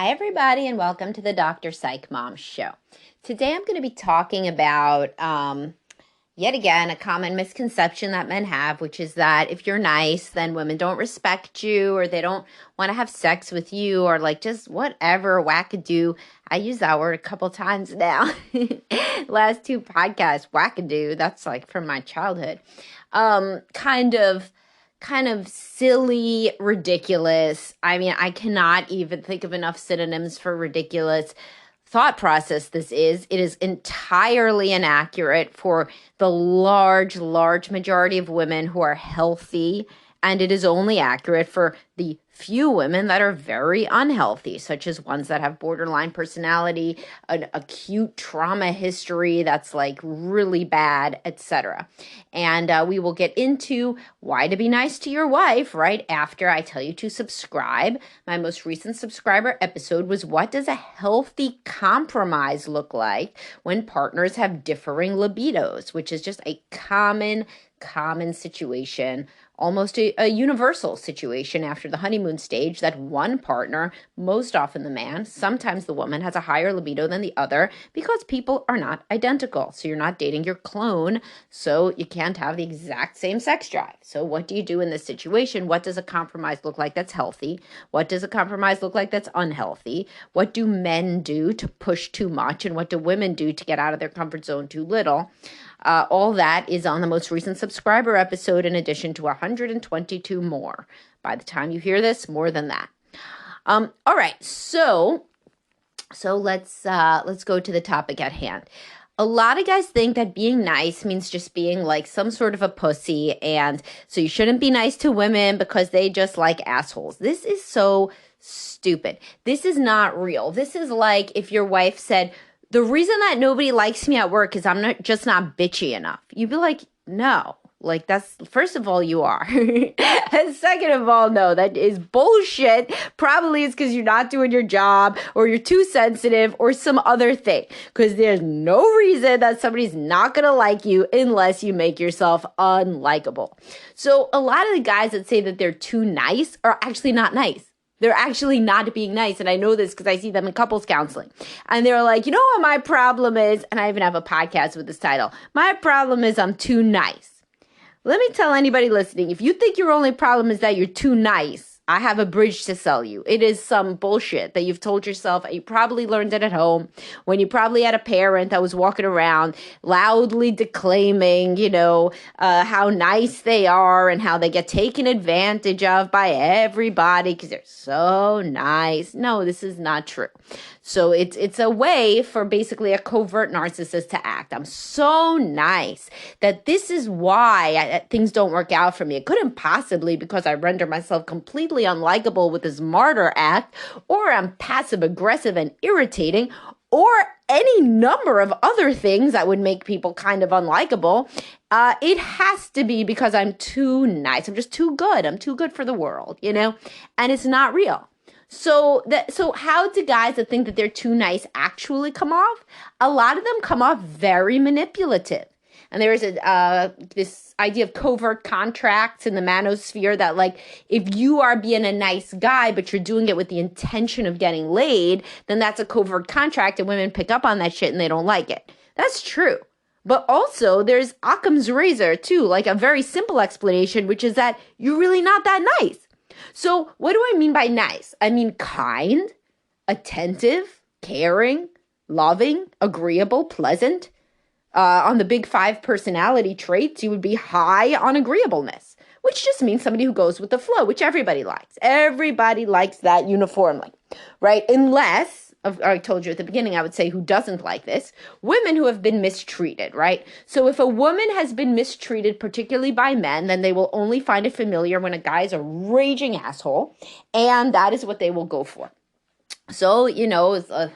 Hi, everybody, and welcome to the Dr. Psych Mom Show. Today, I'm going to be talking about, yet again, a common misconception that men have, which is that if you're nice, then women don't respect you, or they don't want to have sex with you, or like just whatever, wackadoo. I use that word a couple times now. Last two podcasts, wackadoo, that's like from my childhood. Kind of silly, ridiculous. I mean, I cannot even think of enough synonyms for ridiculous thought process this is. It is entirely inaccurate for the large majority of women who are healthy, and it is only accurate for the few women that are very unhealthy, such as ones that have borderline personality, an acute trauma history that's like really bad, etc. And we will get into why to be nice to your wife right after I tell you to subscribe. My most recent subscriber episode was, what does a healthy compromise look like when partners have differing libidos, which is just a common situation, almost a universal situation after the honeymoon stage, that one partner, most often the man, sometimes the woman, has a higher libido than the other because people are not identical. So you're not dating your clone, so you can't have the exact same sex drive. So what do you do in this situation? What does a compromise look like that's healthy? What does a compromise look like that's unhealthy? What do men do to push too much? And what do women do to get out of their comfort zone too little? All that is on the most recent subscriber episode, in addition to 122 more. By the time you hear this, more than that. All right, so let's go to the topic at hand. A lot of guys think that being nice means just being like some sort of a pussy, and so you shouldn't be nice to women because they just like assholes. This is so stupid. This is not real. This is like if your wife said, the reason that nobody likes me at work is I'm not bitchy enough. You'd be like, no. Like, that's, first of all, you are. And second of all, no, that is bullshit. Probably it's because you're not doing your job, or you're too sensitive, or some other thing. Because there's no reason that somebody's not going to like you unless you make yourself unlikable. So a lot of the guys that say that they're too nice are actually not nice. They're actually not being nice. And I know this because I see them in couples counseling. And they're like, you know what my problem is? And I even have a podcast with this title. My problem is I'm too nice. Let me tell anybody listening, if you think your only problem is that you're too nice, I have a bridge to sell you. It is some bullshit that you've told yourself. You probably learned it at home when you probably had a parent that was walking around loudly declaiming, how nice they are and how they get taken advantage of by everybody because they're so nice. No, this is not true. So it's a way for basically a covert narcissist to act. I'm so nice that this is why things don't work out for me. It couldn't possibly because I render myself completely unlikable with this martyr act, or I'm passive aggressive and irritating, or any number of other things that would make people kind of unlikable. It has to be because I'm too nice. I'm just too good. I'm too good for the world, and it's not real. So how do guys that think that they're too nice actually come off? A lot of them come off very manipulative. And there is this idea of covert contracts in the manosphere that, like, if you are being a nice guy, but you're doing it with the intention of getting laid, then that's a covert contract, and women pick up on that shit and they don't like it. That's true. But also there's Occam's razor too, like a very simple explanation, which is that you're really not that nice. So what do I mean by nice? I mean kind, attentive, caring, loving, agreeable, pleasant. On the big 5 personality traits, you would be high on agreeableness, which just means somebody who goes with the flow, which everybody likes. Everybody likes that uniformly, right? Unless, I told you at the beginning, I would say who doesn't like this, women who have been mistreated, right? So if a woman has been mistreated, particularly by men, then they will only find it familiar when a guy is a raging asshole, and that is what they will go for. So, it's a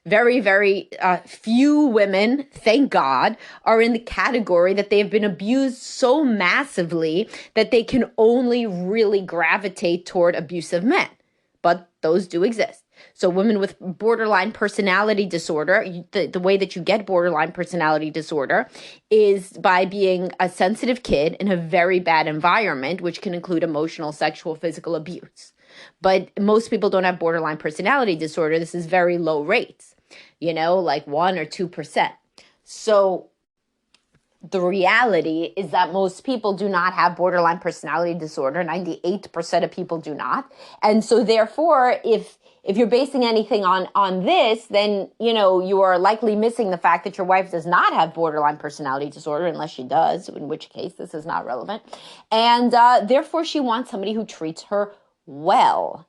very, very few women, thank God, are in the category that they have been abused so massively that they can only really gravitate toward abusive men. But those do exist. So women with borderline personality disorder, the way that you get borderline personality disorder is by being a sensitive kid in a very bad environment, which can include emotional, sexual, physical abuse. But most people don't have borderline personality disorder. This is very low rates, like 1 or 2%. So the reality is that most people do not have borderline personality disorder. 98% of people do not. And so therefore, if you're basing anything on this, then, you are likely missing the fact that your wife does not have borderline personality disorder, unless she does, in which case this is not relevant. And therefore, she wants somebody who treats her well,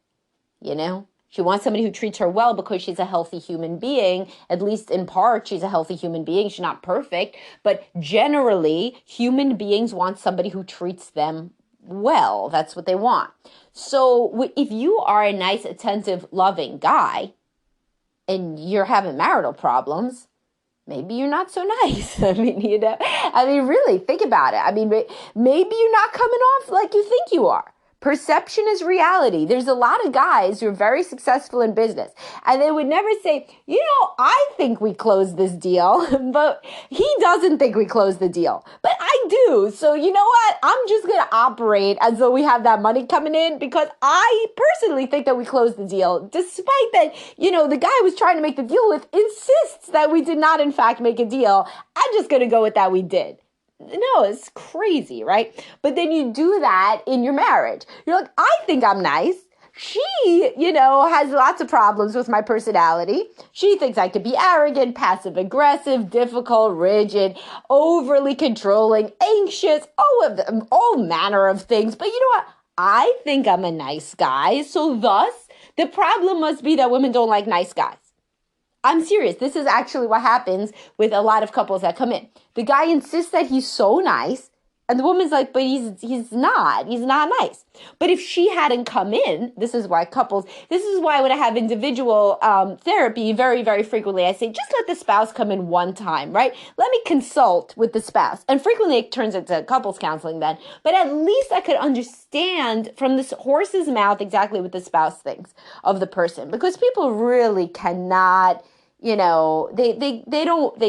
She wants somebody who treats her well because she's a healthy human being. At least in part, she's a healthy human being. She's not perfect, but generally, human beings want somebody who treats them well. That's what they want. So if you are a nice, attentive, loving guy and you're having marital problems, maybe you're not so nice. I mean, really think about it. I mean, maybe you're not coming off like you think you are. Perception is reality. There's a lot of guys who are very successful in business, and they would never say, I think we closed this deal, but he doesn't think we closed the deal, but I do. So you know what? I'm just going to operate as though we have that money coming in because I personally think that we closed the deal, despite that, the guy I was trying to make the deal with insists that we did not, in fact, make a deal. I'm just going to go with that we did. No, it's crazy, right? But then you do that in your marriage. You're like, I think I'm nice. She, has lots of problems with my personality. She thinks I could be arrogant, passive aggressive, difficult, rigid, overly controlling, anxious, all manner of things. But you know what? I think I'm a nice guy. So thus, the problem must be that women don't like nice guys. I'm serious. This is actually what happens with a lot of couples that come in. The guy insists that he's so nice, and the woman's like, but he's not nice. But if she hadn't come in, this is why when I have individual therapy, very, very frequently, I say, just let the spouse come in one time, right? Let me consult with the spouse. And frequently it turns into couples counseling then. But at least I could understand from this horse's mouth exactly what the spouse thinks of the person. Because people really cannot, they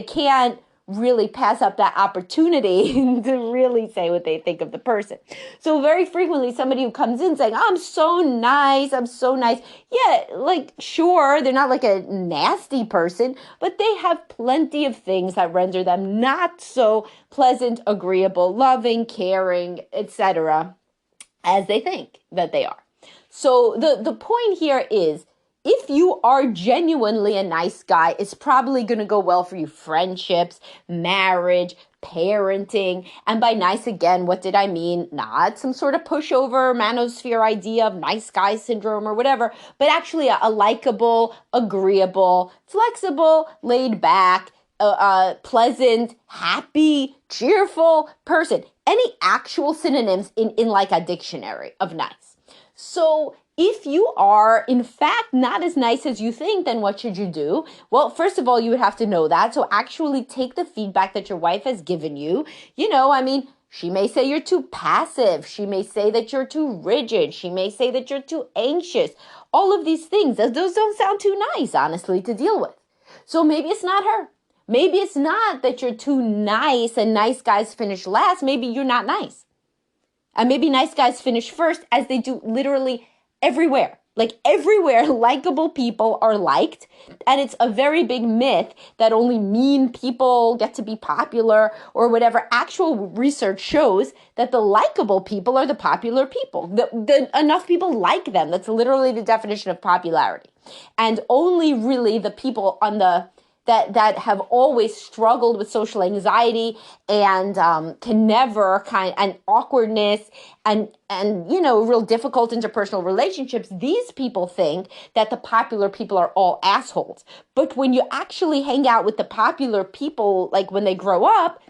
can't really pass up that opportunity to really say what they think of the person. So very frequently somebody who comes in saying, I'm so nice. Yeah, sure, they're not like a nasty person, but they have plenty of things that render them not so pleasant, agreeable, loving, caring, etc., as they think that they are. So the point here is, if you are genuinely a nice guy, it's probably going to go well for you. Friendships, marriage, parenting. And by nice, again, what did I mean? Not some sort of pushover manosphere idea of nice guy syndrome or whatever, but actually a likable, agreeable, flexible, laid back, pleasant, happy, cheerful person. Any actual synonyms in like a dictionary of nice. So if you are, in fact, not as nice as you think, then what should you do? Well, first of all, you would have to know that. So actually take the feedback that your wife has given you. She may say you're too passive. She may say that you're too rigid. She may say that you're too anxious. All of these things, those don't sound too nice, honestly, to deal with. So maybe it's not her. Maybe it's not that you're too nice and nice guys finish last. Maybe you're not nice. And maybe nice guys finish first, as they do literally everywhere. Like everywhere, likable people are liked. And it's a very big myth that only mean people get to be popular or whatever. Actual research shows that the likable people are the popular people. Enough people like them. That's literally the definition of popularity. And only really the people on the that have always struggled with social anxiety and can never and awkwardness and real difficult interpersonal relationships, these people think that the popular people are all assholes. But when you actually hang out with the popular people, like when they grow up,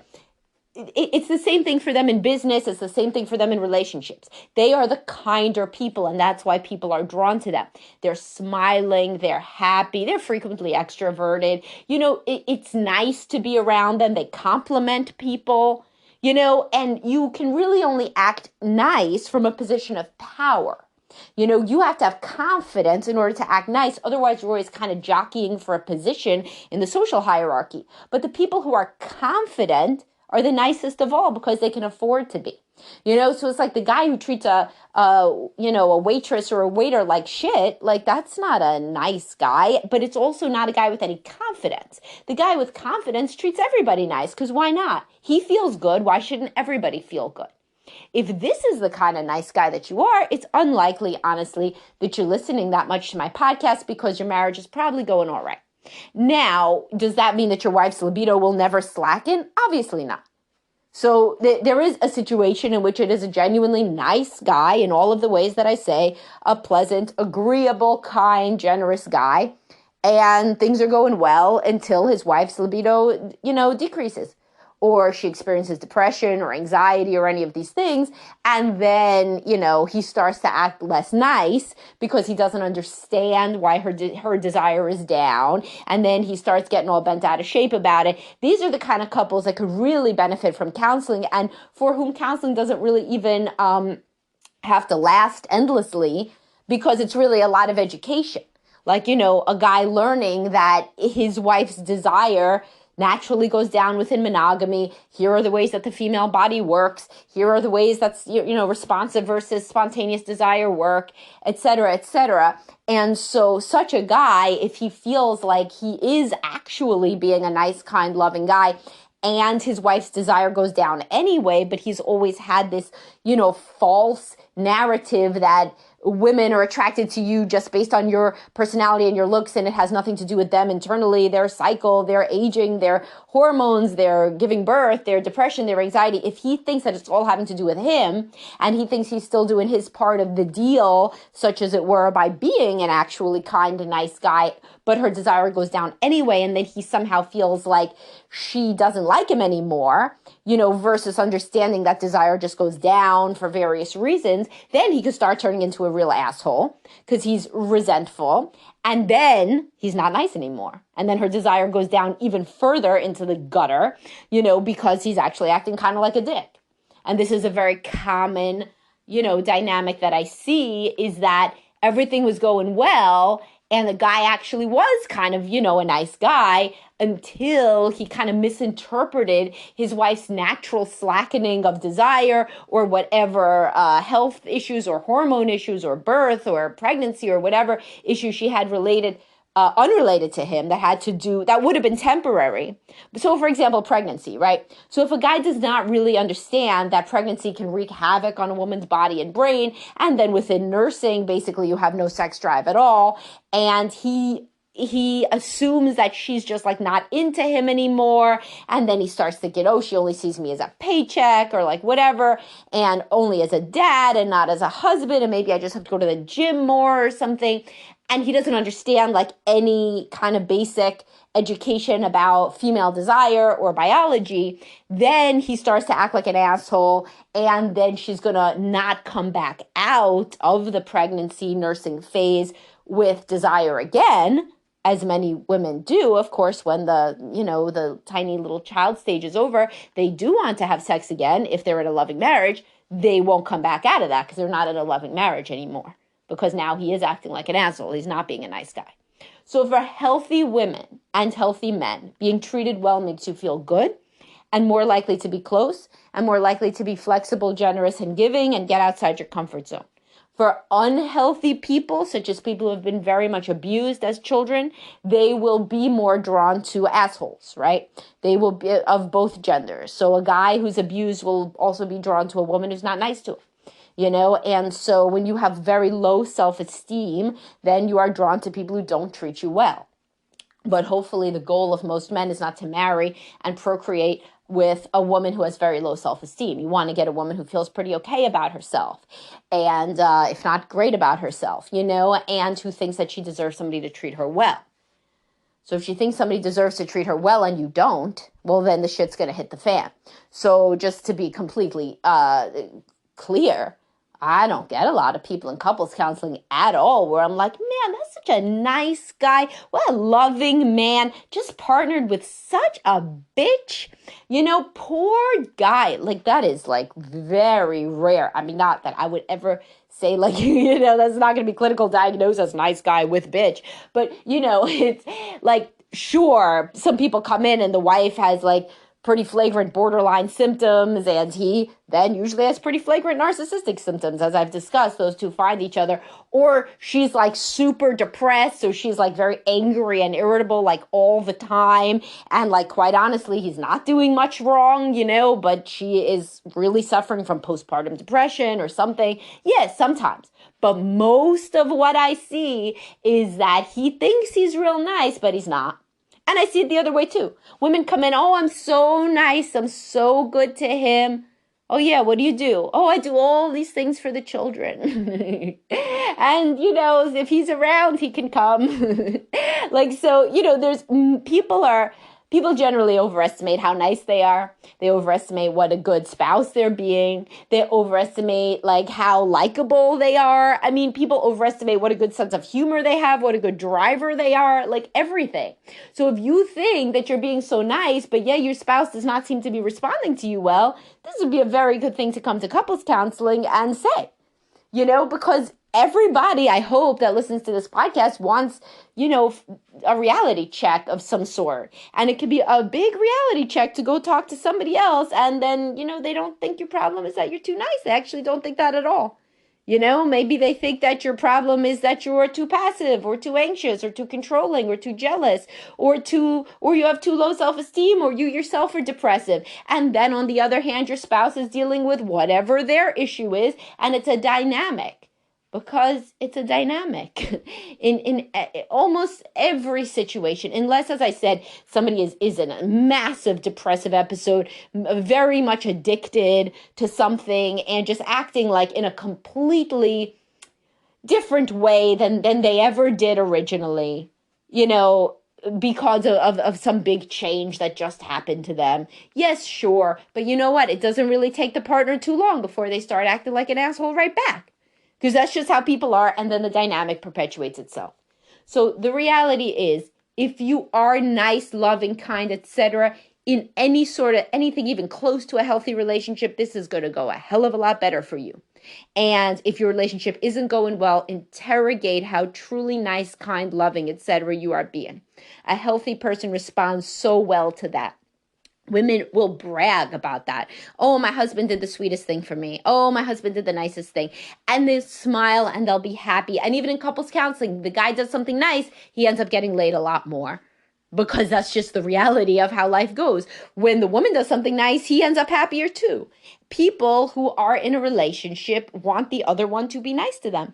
it's the same thing for them in business. It's the same thing for them in relationships. They are the kinder people, and that's why people are drawn to them. They're smiling, they're happy, they're frequently extroverted. It's nice to be around them. They compliment people, and you can really only act nice from a position of power. You have to have confidence in order to act nice. Otherwise, you're always kind of jockeying for a position in the social hierarchy. But the people who are confident are the nicest of all because they can afford to be. So it's like the guy who treats a waitress or a waiter like shit, like that's not a nice guy, but it's also not a guy with any confidence. The guy with confidence treats everybody nice, because why not? He feels good. Why shouldn't everybody feel good? If this is the kind of nice guy that you are, it's unlikely, honestly, that you're listening that much to my podcast, because your marriage is probably going all right. Now, does that mean that your wife's libido will never slacken? Obviously not. So there is a situation in which it is a genuinely nice guy in all of the ways that I say, a pleasant, agreeable, kind, generous guy, and things are going well until his wife's libido, decreases, or she experiences depression or anxiety or any of these things. And then, he starts to act less nice because he doesn't understand why her desire is down. And then he starts getting all bent out of shape about it. These are the kind of couples that could really benefit from counseling, and for whom counseling doesn't really even have to last endlessly, because it's really a lot of education. Like, a guy learning that his wife's desire naturally goes down within monogamy. Here are the ways that the female body works. Here are the ways that's, responsive versus spontaneous desire work, et cetera, et cetera. And so such a guy, if he feels like he is actually being a nice, kind, loving guy, and his wife's desire goes down anyway, but he's always had this, false narrative that women are attracted to you just based on your personality and your looks, and it has nothing to do with them internally, their cycle, their aging, their hormones, their giving birth, their depression, their anxiety. If he thinks that it's all having to do with him, and he thinks he's still doing his part of the deal, such as it were, by being an actually kind and nice guy, but her desire goes down anyway, and then he somehow feels like she doesn't like him anymore, versus understanding that desire just goes down for various reasons, then he could start turning into a real asshole because he's resentful, and then he's not nice anymore. And then her desire goes down even further into the gutter, because he's actually acting kind of like a dick. And this is a very common, dynamic that I see, is that everything was going well, and the guy actually was kind of, a nice guy, until he kind of misinterpreted his wife's natural slackening of desire, or whatever health issues or hormone issues or birth or pregnancy or whatever issue she had unrelated to him, that would have been temporary. So for example, pregnancy, right? So if a guy does not really understand that pregnancy can wreak havoc on a woman's body and brain, and then within nursing, basically you have no sex drive at all, and he assumes that she's just like not into him anymore, and then he starts thinking, she only sees me as a paycheck or like whatever, and only as a dad and not as a husband, and maybe I just have to go to the gym more or something. And he doesn't understand like any kind of basic education about female desire or biology. Then he starts to act like an asshole, and then she's gonna not come back out of the pregnancy nursing phase with desire again, as many women do. Of course, when the tiny little child stage is over, they do want to have sex again. If they're in a loving marriage, they won't come back out of that because they're not in a loving marriage anymore, because now he is acting like an asshole. He's not being a nice guy. So for healthy women and healthy men, being treated well makes you feel good and more likely to be close and more likely to be flexible, generous, and giving, and get outside your comfort zone. For unhealthy people, such as people who have been very much abused as children, they will be more drawn to assholes, right? They will be of both genders. So a guy who's abused will also be drawn to a woman who's not nice to him. And so when you have very low self-esteem, then you are drawn to people who don't treat you well. But hopefully the goal of most men is not to marry and procreate with a woman who has very low self-esteem. You want to get a woman who feels pretty okay about herself, and if not great about herself, and who thinks that she deserves somebody to treat her well. So if she thinks somebody deserves to treat her well and you don't, well, then the shit's going to hit the fan. So just to be completely clear, I don't get a lot of people in couples counseling at all where I'm like, man, that's such a nice guy. What a loving man. Just partnered with such a bitch. Poor guy. Like, that is like very rare. I mean, not that I would ever say like, that's not going to be clinical diagnosis, nice guy with bitch. But, it's like, sure, some people come in and the wife has like pretty flagrant borderline symptoms, and he then usually has pretty flagrant narcissistic symptoms, as I've discussed. Those two find each other. Or she's like super depressed, so she's like very angry and irritable like all the time, and like quite honestly he's not doing much wrong, but she is really suffering from postpartum depression or something. Yes, sometimes. But most of what I see is that he thinks he's real nice, but he's not. And I see it the other way too. Women come in, oh, I'm so nice. I'm so good to him. Oh, yeah, what do you do? Oh, I do all these things for the children. And, if he's around, he can come. There's people generally overestimate how nice they are. They overestimate what a good spouse they're being. They overestimate how likable they are. I mean, people overestimate what a good sense of humor they have, what a good driver they are, everything. So if you think that you're being so nice, but your spouse does not seem to be responding to you well, this would be a very good thing to come to couples counseling and say, because everybody, I hope, that listens to this podcast wants, a reality check of some sort. And it could be a big reality check to go talk to somebody else. And then, they don't think your problem is that you're too nice. They actually don't think that at all. Maybe they think that your problem is that you are too passive or too anxious or too controlling or too jealous or you have too low self-esteem or you yourself are depressive. And then on the other hand, your spouse is dealing with whatever their issue is. And it's a dynamic. Because it's a dynamic in almost every situation, unless, as I said, somebody is in a massive depressive episode, very much addicted to something and just acting like in a completely different way than they ever did originally, because of some big change that just happened to them. Yes, sure. But you know what? It doesn't really take the partner too long before they start acting like an asshole right back. Because that's just how people are, and then the dynamic perpetuates itself. So the reality is, if you are nice, loving, kind, etc., in any sort of anything even close to a healthy relationship, this is going to go a hell of a lot better for you. And if your relationship isn't going well, interrogate how truly nice, kind, loving, etc. you are being. A healthy person responds so well to that. Women will brag about that. Oh, my husband did the sweetest thing for me. Oh, my husband did the nicest thing. And they smile and they'll be happy. And even in couples counseling, the guy does something nice, he ends up getting laid a lot more. Because that's just the reality of how life goes. When the woman does something nice, he ends up happier too. People who are in a relationship want the other one to be nice to them.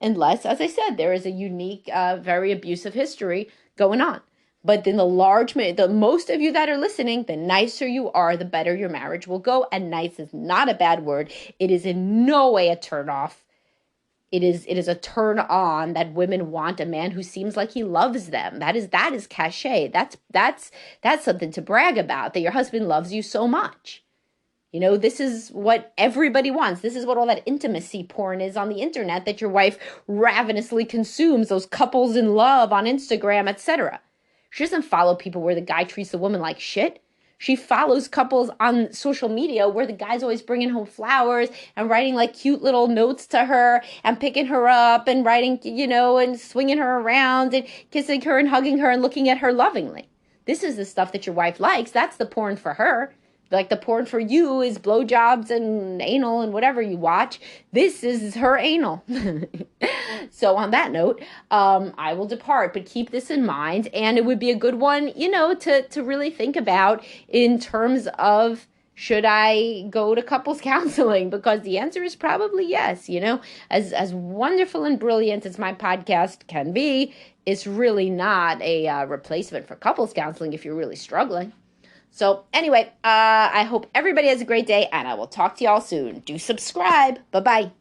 Unless, as I said, there is a unique, very abusive history going on. But then the most of you that are listening, the nicer you are, the better your marriage will go. And nice is not a bad word. It is in no way a turn off. It is a turn on that women want a man who seems like he loves them. That is cachet. That's something to brag about, that your husband loves you so much. This is what everybody wants. This is what all that intimacy porn is on the internet that your wife ravenously consumes, those couples in love on Instagram, etc. She doesn't follow people where the guy treats the woman like shit. She follows couples on social media where the guy's always bringing home flowers and writing cute little notes to her and picking her up and writing, and swinging her around and kissing her and hugging her and looking at her lovingly. This is the stuff that your wife likes. That's the porn for her. The porn for you is blowjobs and anal and whatever you watch. This is her anal. So on that note, I will depart, but keep this in mind. And it would be a good one, to really think about in terms of, should I go to couples counseling? Because the answer is probably yes. As wonderful and brilliant as my podcast can be, it's really not a replacement for couples counseling if you're really struggling. So anyway, I hope everybody has a great day, and I will talk to y'all soon. Do subscribe. Bye-bye.